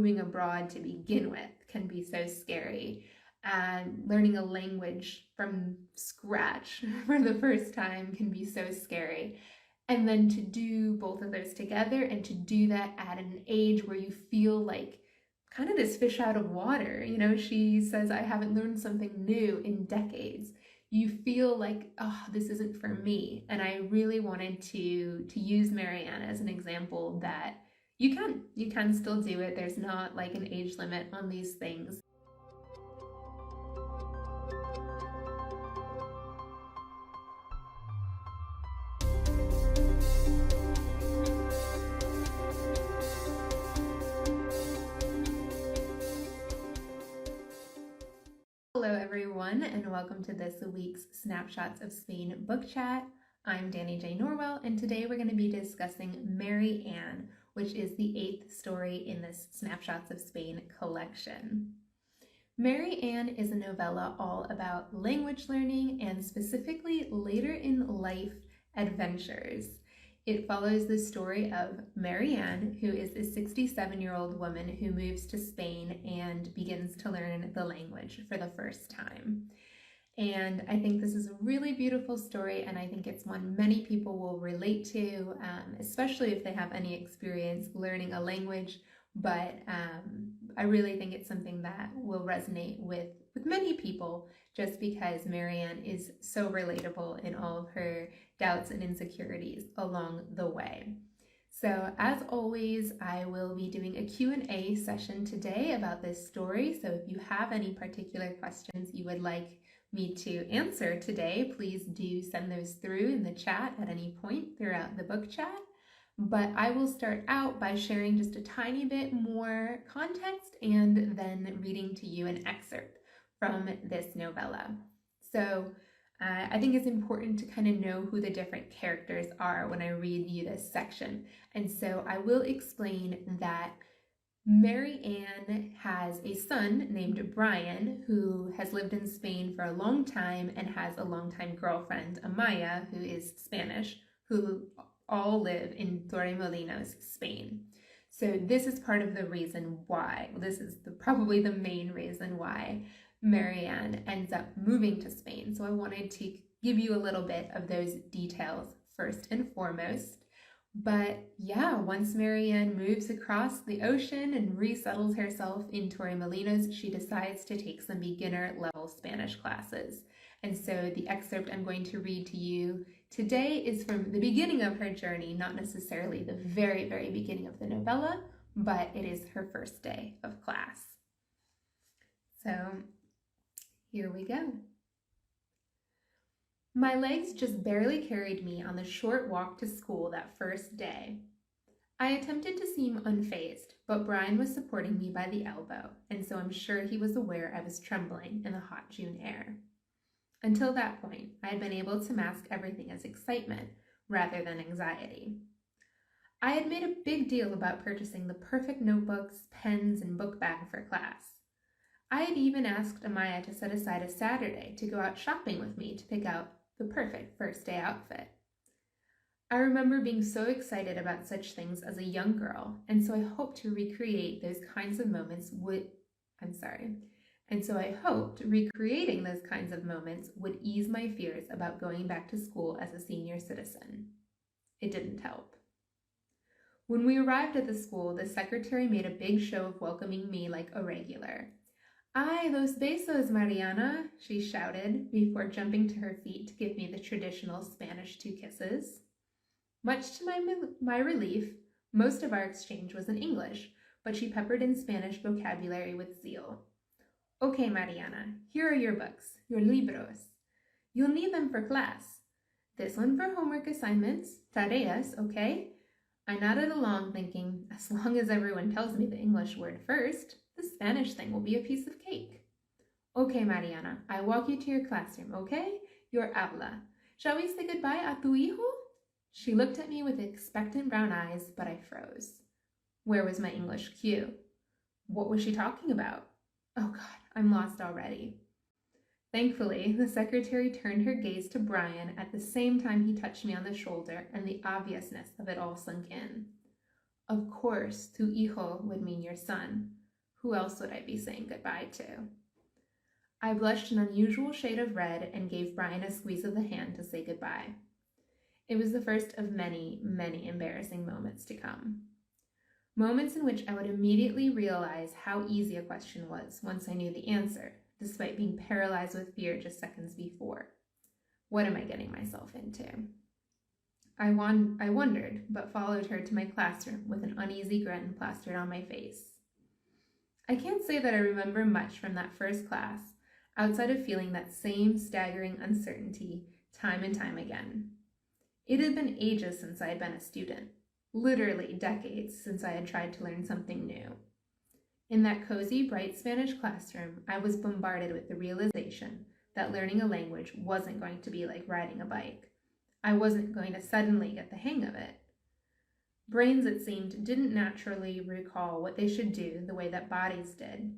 moving abroad to begin with can be so scary. And learning a language from scratch for the first time can be so scary. And then to do both of those together and to do that at an age where you feel like kind of this fish out of water. You know, she says, I haven't learned something new in decades. You feel like, oh, this isn't for me. And I really wanted to use Marianne as an example that you can still do it. There's not like an age limit on these things. Hello everyone, and welcome to this week's Snapshots of Spain book chat. I'm Danny J. Norwell, and today we're going to be discussing Marianne, which is the 8th story in this Snapshots of Spain collection. Marianne is a novella all about language learning and specifically later in life adventures. It follows the story of Marianne, who is a 67-year-old woman who moves to Spain and begins to learn the language for the first time. And I think this is a really beautiful story, and I think it's one many people will relate to, especially if they have any experience learning a language. But I really think it's something that will resonate with many people, just because Marianne is so relatable in all of her doubts and insecurities along the way. So as always, I will be doing a Q&A session today about this story. So if you have any particular questions you would like me to answer today, please do send those through in the chat at any point throughout the book chat. But I will start out by sharing just a tiny bit more context and then reading to you an excerpt from this novella. So I think it's important to kind of know who the different characters are when I read you this section. And so I will explain that Marianne has a son named Brian who has lived in Spain for a long time and has a longtime girlfriend, Amaya, who is Spanish, who all live in Torremolinos, Spain. So this is part of the reason why, this is probably the main reason why Marianne ends up moving to Spain. So I wanted to give you a little bit of those details first and foremost. But yeah, once Marianne moves across the ocean and resettles herself in Torremolinos, she decides to take some beginner level Spanish classes. And so the excerpt I'm going to read to you today is from the beginning of her journey, not necessarily the very, very beginning of the novella, but it is her first day of class. So here we go. My legs just barely carried me on the short walk to school that first day. I attempted to seem unfazed, but Brian was supporting me by the elbow, and so I'm sure he was aware I was trembling in the hot June air. Until that point, I had been able to mask everything as excitement rather than anxiety. I had made a big deal about purchasing the perfect notebooks, pens, and book bag for class. I had even asked Amaya to set aside a Saturday to go out shopping with me to pick out the perfect first day outfit. I remember being so excited about such things as a young girl, and so I hoped recreating those kinds of moments would ease my fears about going back to school as a senior citizen. It didn't help. When we arrived at the school, the secretary made a big show of welcoming me like a regular. "Ay, los besos, Mariana," she shouted before jumping to her feet to give me the traditional Spanish 2 kisses. Much to my relief, most of our exchange was in English, but she peppered in Spanish vocabulary with zeal. "Okay, Mariana, here are your books, your libros. You'll need them for class. This one for homework assignments, tareas, okay?" I nodded along thinking, as long as everyone tells me the English word first, the Spanish thing will be a piece of cake. "Okay, Mariana, I walk you to your classroom, okay? Your aula. Shall we say goodbye a tu hijo?" She looked at me with expectant brown eyes, but I froze. Where was my English cue? What was she talking about? Oh God, I'm lost already. Thankfully, the secretary turned her gaze to Brian at the same time he touched me on the shoulder, and the obviousness of it all sunk in. Of course, tu hijo would mean your son. Who else would I be saying goodbye to? I blushed an unusual shade of red and gave Brian a squeeze of the hand to say goodbye. It was the first of many, many embarrassing moments to come. Moments in which I would immediately realize how easy a question was once I knew the answer, despite being paralyzed with fear just seconds before. What am I getting myself into? I wondered, but followed her to my classroom with an uneasy grin plastered on my face. I can't say that I remember much from that first class, outside of feeling that same staggering uncertainty time and time again. It had been ages since I had been a student, literally decades since I had tried to learn something new. In that cozy, bright Spanish classroom, I was bombarded with the realization that learning a language wasn't going to be like riding a bike. I wasn't going to suddenly get the hang of it. Brains, it seemed, didn't naturally recall what they should do the way that bodies did.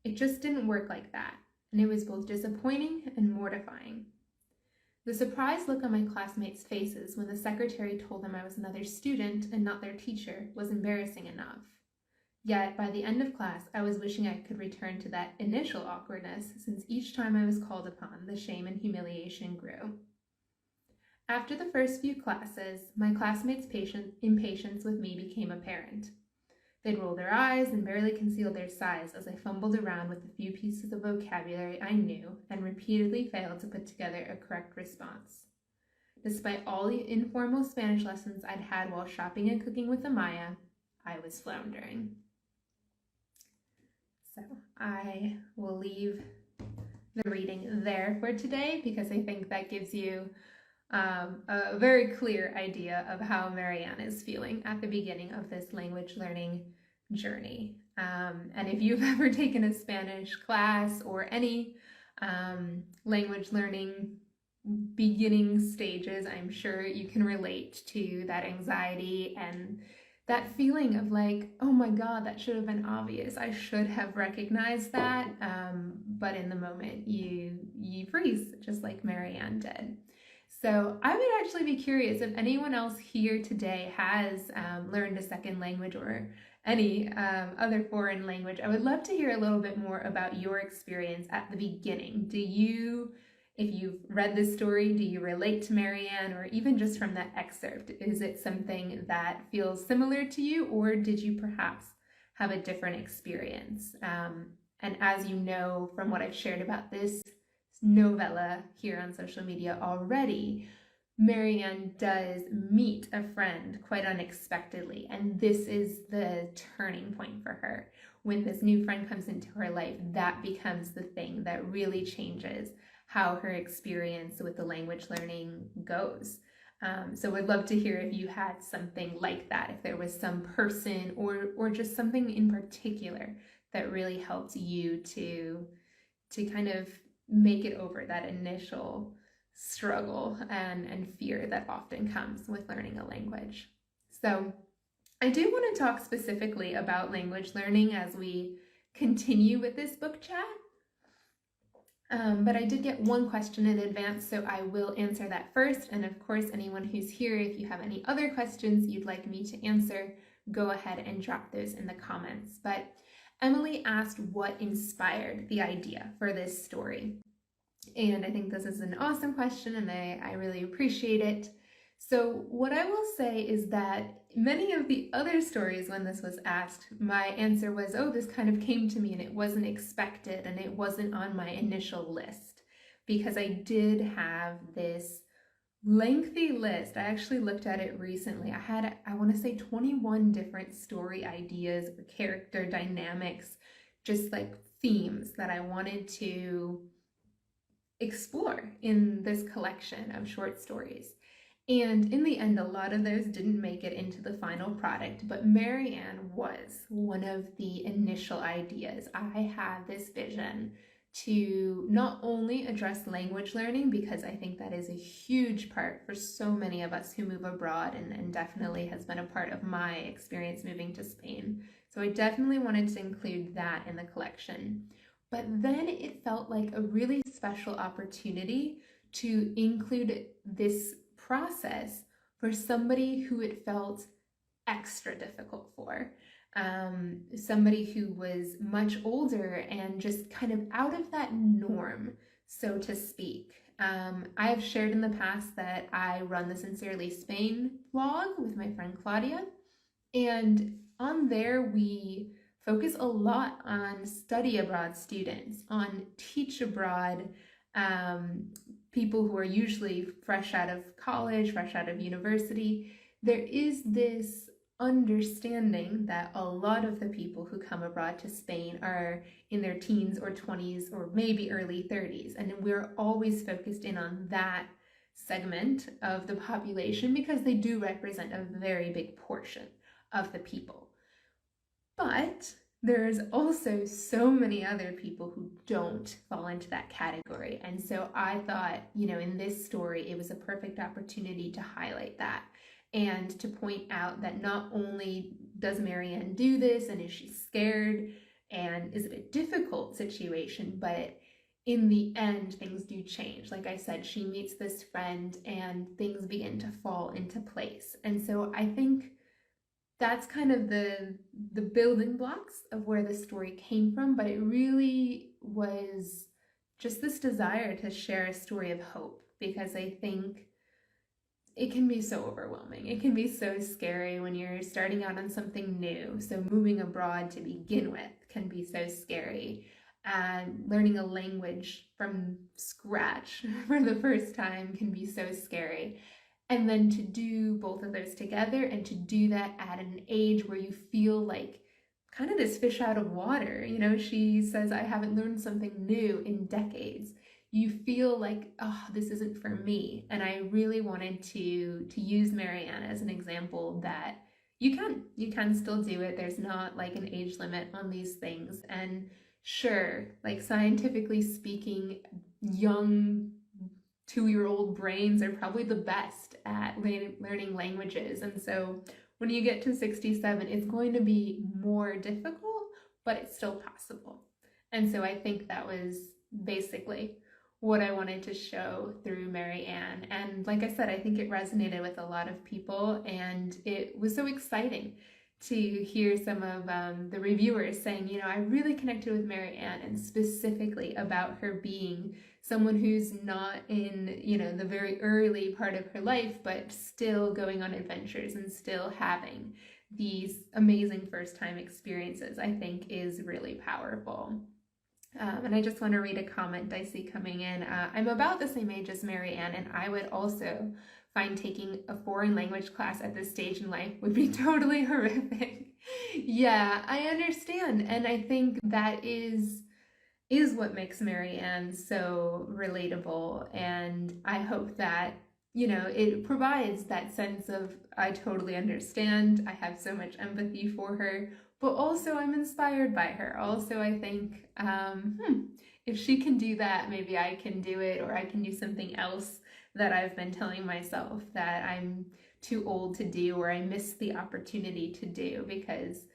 It just didn't work like that, and it was both disappointing and mortifying. The surprised look on my classmates' faces when the secretary told them I was another student and not their teacher was embarrassing enough. Yet, by the end of class, I was wishing I could return to that initial awkwardness, since each time I was called upon, the shame and humiliation grew. After the first few classes, my classmates' impatience with me became apparent. They'd roll their eyes and barely conceal their sighs as I fumbled around with the few pieces of vocabulary I knew and repeatedly failed to put together a correct response. Despite all the informal Spanish lessons I'd had while shopping and cooking with Amaya, I was floundering. So I will leave the reading there for today because I think that gives you a very clear idea of how Marianne is feeling at the beginning of this language learning journey. And if you've ever taken a Spanish class or any language learning beginning stages, I'm sure you can relate to that anxiety and that feeling of like, oh my God, that should have been obvious. I should have recognized that. But in the moment, you freeze, just like Marianne did. So I would actually be curious if anyone else here today has learned a second language or any other foreign language. I would love to hear a little bit more about your experience at the beginning. If you've read this story, do you relate to Marianne, or even just from that excerpt? Is it something that feels similar to you, or did you perhaps have a different experience? And as you know from what I've shared about this novella here on social media already, Marianne does meet a friend quite unexpectedly, and this is the turning point for her. When this new friend comes into her life, that becomes the thing that really changes how her experience with the language learning goes. So I'd love to hear if you had something like that, if there was some person or just something in particular that really helped you to kind of make it over that initial struggle and fear that often comes with learning a language. So I do want to talk specifically about language learning as we continue with this book chat. But I did get one question in advance, so I will answer that first. And of course, anyone who's here, if you have any other questions you'd like me to answer, go ahead and drop those in the comments. But Emily asked what inspired the idea for this story. And I think this is an awesome question, and I really appreciate it. So what I will say is that many of the other stories, when this was asked, my answer was, oh, this kind of came to me and it wasn't expected and it wasn't on my initial list, because I did have this lengthy list. I actually looked at it recently. I had, I want to say 21 different story ideas or character dynamics, just like themes that I wanted to explore in this collection of short stories. And in the end, a lot of those didn't make it into the final product, but Marianne was one of the initial ideas. I had this vision to not only address language learning, because I think that is a huge part for so many of us who move abroad, and definitely has been a part of my experience moving to Spain. So I definitely wanted to include that in the collection. But then it felt like a really special opportunity to include this process for somebody who it felt extra difficult for. Somebody who was much older and just kind of out of that norm, so to speak. I have shared in the past that I run the Sincerely Spain blog with my friend Claudia, and on there we focus a lot on study abroad students, on teach abroad people who are usually fresh out of college, fresh out of university. There is this understanding that a lot of the people who come abroad to Spain are in their teens or 20s or maybe early 30s. And we're always focused in on that segment of the population because they do represent a very big portion of the people. But there's also so many other people who don't fall into that category. And so I thought, in this story, it was a perfect opportunity to highlight that and to point out that not only does Marianne do this and is she scared and is it a difficult situation, but in the end, things do change. Like I said, she meets this friend and things begin to fall into place. And so I think that's kind of the building blocks of where the story came from, but it really was just this desire to share a story of hope, because I think it can be so overwhelming. It can be so scary when you're starting out on something new. So moving abroad to begin with can be so scary. And learning a language from scratch for the first time can be so scary. And then to do both of those together and to do that at an age where you feel like kind of this fish out of water. She says, I haven't learned something new in decades. You feel like, oh, this isn't for me. And I really wanted to use Marianne as an example that you can still do it. There's not like an age limit on these things. And sure, like scientifically speaking, young 2-year-old brains are probably the best at learning languages. And so when you get to 67, it's going to be more difficult, but it's still possible. And so I think that was basically what I wanted to show through Marianne. And like I said, I think it resonated with a lot of people, and it was so exciting to hear some of the reviewers saying, I really connected with Marianne, and specifically about her being someone who's not in, the very early part of her life, but still going on adventures and still having these amazing first-time experiences, I think is really powerful. And I just want to read a comment I see coming in. I'm about the same age as Marianne, and I would also find taking a foreign language class at this stage in life would be totally horrific. Yeah, I understand. And I think that is what makes Marianne so relatable. And I hope that, it provides that sense of, I totally understand. I have so much empathy for her, but also I'm inspired by her. Also, I think, if she can do that, maybe I can do it, or I can do something else that I've been telling myself that I'm too old to do, or I missed the opportunity to do, because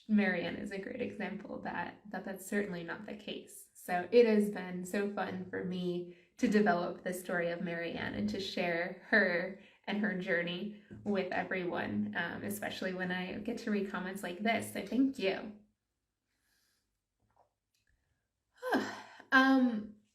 Marianne is a great example that that's certainly not the case. So it has been so fun for me to develop the story of Marianne and to share her and her journey with everyone, especially when I get to read comments like this. So thank you.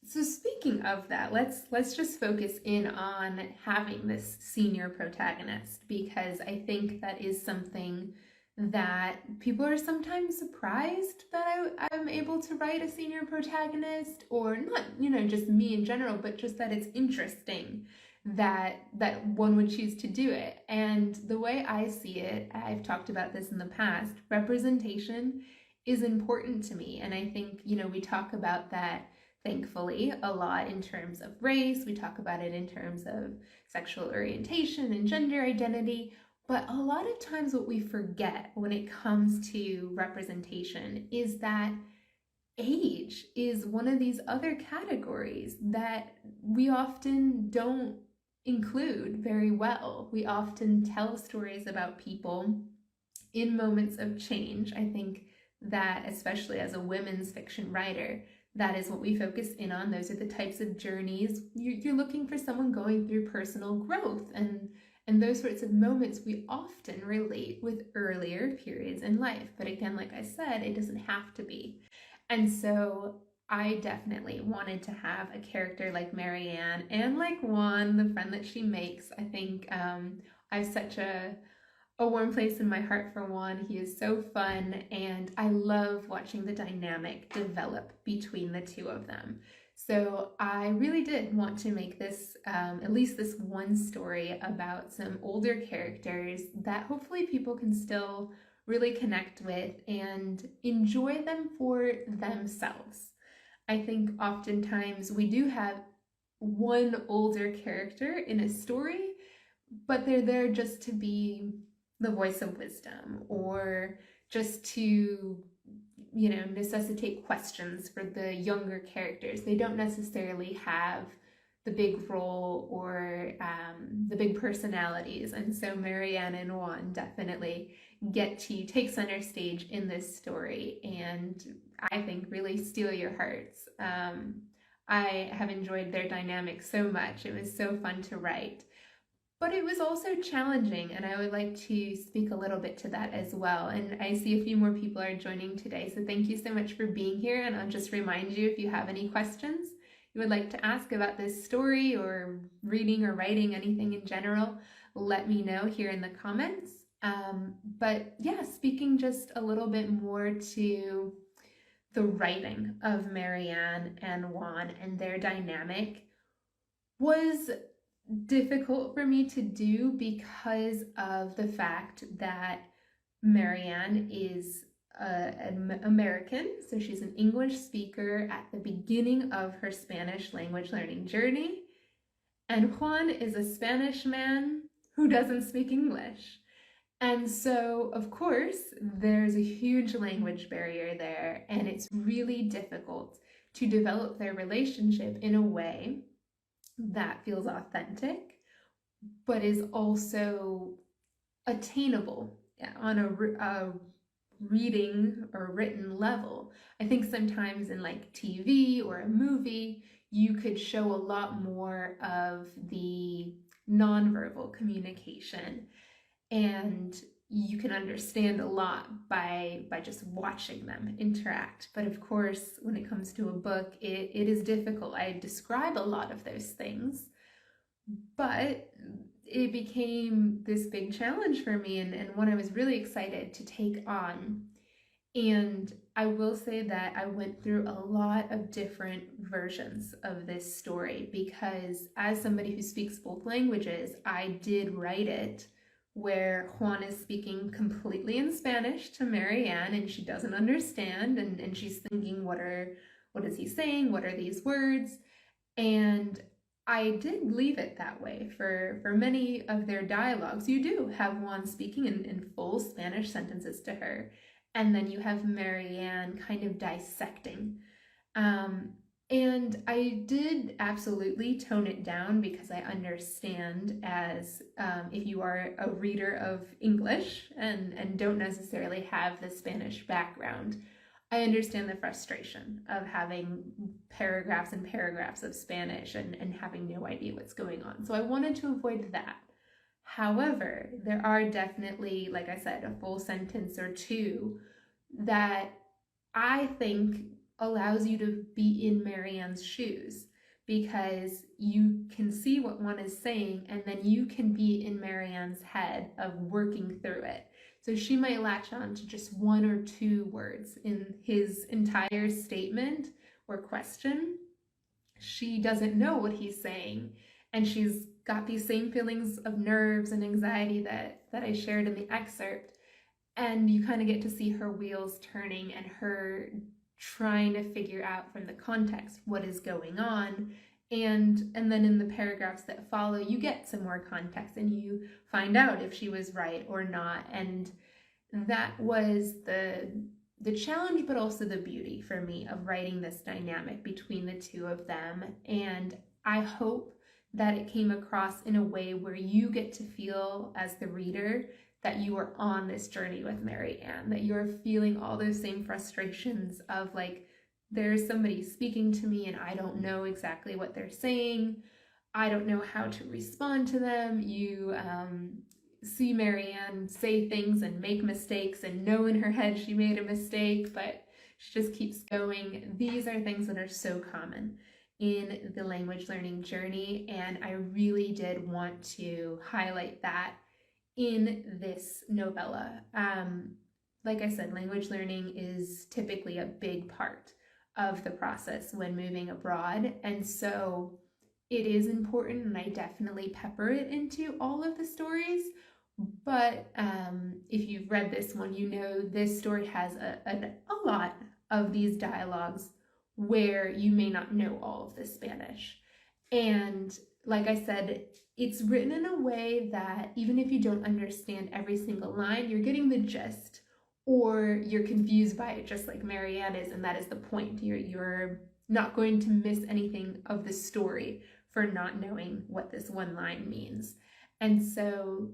So speaking of that, let's just focus in on having this senior protagonist, because I think that is something that people are sometimes surprised that I'm able to write a senior protagonist, or not, just me in general, but just that it's interesting that one would choose to do it. And the way I see it, I've talked about this in the past, representation is important to me. And I think, we talk about that, thankfully, a lot in terms of race. We talk about it in terms of sexual orientation and gender identity. But a lot of times what we forget when it comes to representation is that age is one of these other categories that we often don't include very well. We often tell stories about people in moments of change. I think that, especially as a women's fiction writer, that is what we focus in on. Those are the types of journeys you're looking for, someone going through personal growth and And those sorts of moments we often relate with earlier periods in life. But again, like I said, it doesn't have to be. And so I definitely wanted to have a character like Marianne and like Juan, the friend that she makes. I think I have such a warm place in my heart for Juan. He is so fun, and I love watching the dynamic develop between the two of them. So I really did want to make this, at least this one story about some older characters that hopefully people can still really connect with and enjoy them for themselves. I think oftentimes we do have one older character in a story, but they're there just to be the voice of wisdom, or just to, necessitate questions for the younger characters. They don't necessarily have the big role or the big personalities. And so Marianne and Juan definitely get to take center stage in this story, and I think really steal your hearts. I have enjoyed their dynamic so much. It was so fun to write. But it was also challenging, and I would like to speak a little bit to that as well. And I see a few more people are joining today, so thank you so much for being here. And I'll just remind you, if you have any questions you would like to ask about this story or reading or writing, anything in general, let me know here in the comments. But yeah, speaking just a little bit more to the writing of Marianne and Juan and their dynamic was difficult for me to do because of the fact that Marianne is an American, so she's an English speaker at the beginning of her Spanish language learning journey, and Juan is a Spanish man who doesn't speak English. And so, of course, there's a huge language barrier there, and it's really difficult to develop their relationship in a way that feels authentic, but is also attainable on a reading or written level. I think sometimes in like TV or a movie, you could show a lot more of the nonverbal communication, and you can understand a lot by just watching them interact. But of course, when it comes to a book, it is difficult. I describe a lot of those things, but it became this big challenge for me, and one I was really excited to take on. And I will say that I went through a lot of different versions of this story, because as somebody who speaks both languages, I did write it where Juan is speaking completely in Spanish to Marianne, and she doesn't understand, and she's thinking, what is he saying? What are these words? And I did leave it that way for many of their dialogues. You do have Juan speaking in full Spanish sentences to her, and then you have Marianne kind of dissecting. And I did absolutely tone it down, because I understand, as if you are a reader of English and don't necessarily have the Spanish background, I understand the frustration of having paragraphs and paragraphs of Spanish and having no idea what's going on. So I wanted to avoid that. However, there are definitely, like I said, a full sentence or two that I think allows you to be in Marianne's shoes, because you can see what one is saying, and then you can be in Marianne's head of working through it. So she might latch on to just one or two words in his entire statement or question. She doesn't know what he's saying, and she's got these same feelings of nerves and anxiety that I shared in the excerpt. And you kind of get to see her wheels turning and her trying to figure out from the context what is going on. And then in the paragraphs that follow, you get some more context and you find out if she was right or not. And that was the challenge, but also the beauty for me of writing this dynamic between the two of them. And I hope that it came across in a way where you get to feel, as the reader, that you are on this journey with Marianne, that you're feeling all those same frustrations of like, there's somebody speaking to me and I don't know exactly what they're saying. I don't know how to respond to them. You see Marianne say things and make mistakes and know in her head she made a mistake, but she just keeps going. These are things that are so common in the language learning journey, and I really did want to highlight that in this novella. Like I said, language learning is typically a big part of the process when moving abroad, and so it is important, and I definitely pepper it into all of the stories. But if you've read this one, you know this story has a lot of these dialogues where you may not know all of the Spanish. And like I said, it's written in a way that even if you don't understand every single line, you're getting the gist, or you're confused by it just like Marianne is, and that is the point. You're not going to miss anything of the story for not knowing what this one line means. And so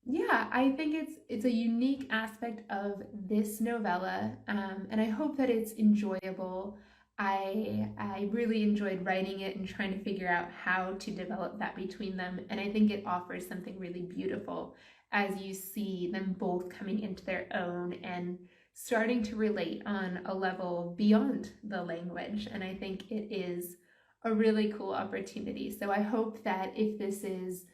yeah, I think it's a unique aspect of this novella, and I hope that it's enjoyable. I really enjoyed writing it and trying to figure out how to develop that between them, and I think it offers something really beautiful as you see them both coming into their own and starting to relate on a level beyond the language, and I think it is a really cool opportunity. So I hope that if this is,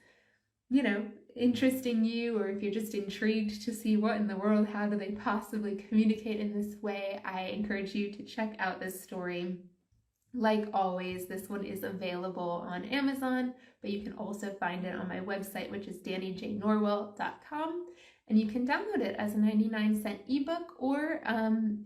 you know, interesting you, or if you're just intrigued to see what in the world, how do they possibly communicate in this way, I encourage you to check out this story. Like always, this one is available on Amazon, but you can also find it on my website, which is dannyjnorwell.com, and you can download it as a 99-cent ebook, or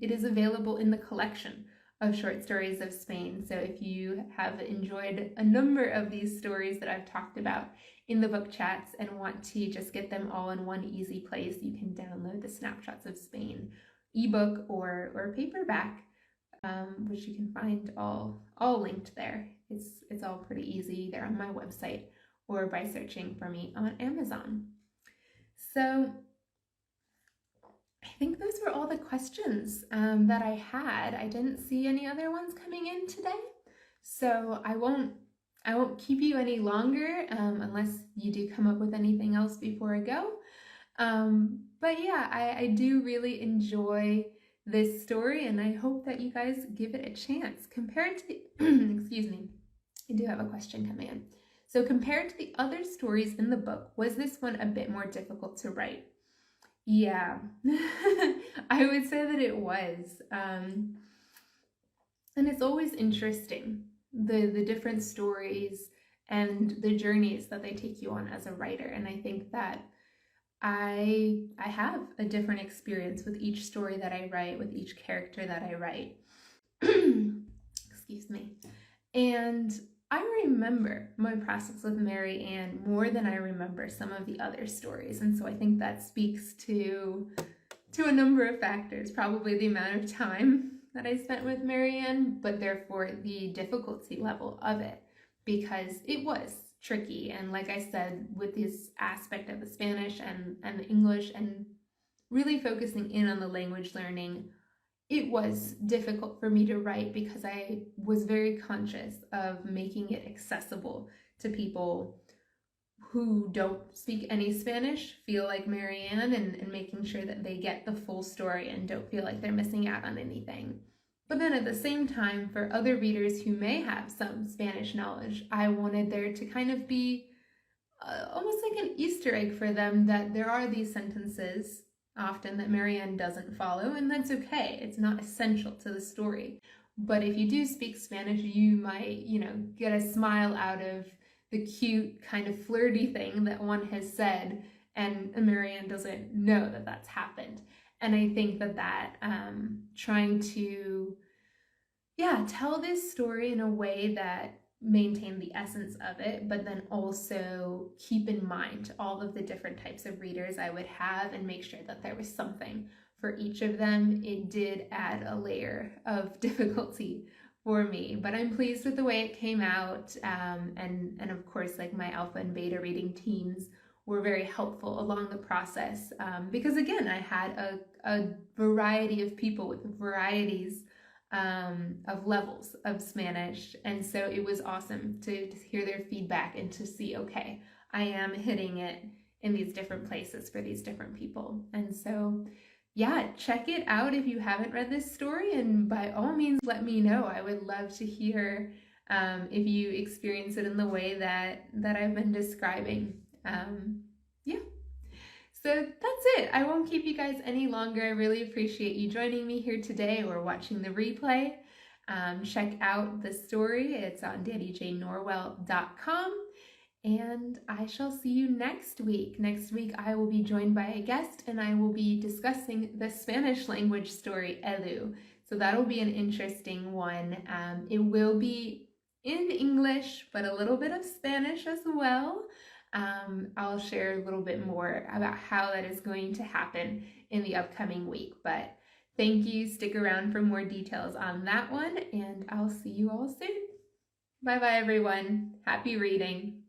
it is available in the collection of short stories of Spain. So if you have enjoyed a number of these stories that I've talked about in the book chats and want to just get them all in one easy place, you can download the Snapshots of Spain ebook or paperback, which you can find all linked there. It's all pretty easy either on my website or by searching for me on Amazon. So I think those were all the questions that I had. I didn't see any other ones coming in today, so I won't keep you any longer unless you do come up with anything else before I go. But yeah, I do really enjoy this story, and I hope that you guys give it a chance. Compared to the, excuse me, I do have a question coming in. So compared to the other stories in the book, was this one a bit more difficult to write? Yeah, I would say that it was. And it's always interesting, the different stories and the journeys that they take you on as a writer. And I think that I have a different experience with each story that I write, with each character that I write. Excuse me. And I remember my process with Marianne more than I remember some of the other stories. And so I think that speaks to a number of factors, probably the amount of time that I spent with Marianne, but therefore the difficulty level of it, because it was tricky. And like I said, with this aspect of the Spanish and the English and really focusing in on the language learning, it was difficult for me to write because I was very conscious of making it accessible to people who don't speak any Spanish, feel like Marianne, and making sure that they get the full story and don't feel like they're missing out on anything. But then at the same time, for other readers who may have some Spanish knowledge, I wanted there to kind of be almost like an Easter egg for them, that there are these sentences often that Marianne doesn't follow, and that's okay. It's not essential to the story. But if you do speak Spanish, you might, get a smile out of the cute kind of flirty thing that one has said, and Marianne doesn't know that that's happened. And I think that trying to, tell this story in a way that maintain the essence of it, but then also keep in mind all of the different types of readers I would have and make sure that there was something for each of them. It did add a layer of difficulty for me, but I'm pleased with the way it came out. And of course, like my alpha and beta reading teams were very helpful along the process, because again, I had a variety of people with varieties of levels of Spanish. And so it was awesome to hear their feedback and to see, okay, I am hitting it in these different places for these different people. And so, yeah, check it out if you haven't read this story, and by all means, let me know. I would love to hear if you experience it in the way that I've been describing. Yeah. So that's it. I won't keep you guys any longer. I really appreciate you joining me here today or watching the replay. Check out the story. It's on DannyJNorwell.com. And I shall see you next week. Next week, I will be joined by a guest and I will be discussing the Spanish language story, Elu. So that'll be an interesting one. It will be in English, but a little bit of Spanish as well. I'll share a little bit more about how that is going to happen in the upcoming week. But thank you. Stick around for more details on that one, and I'll see you all soon. Bye-bye, everyone. Happy reading.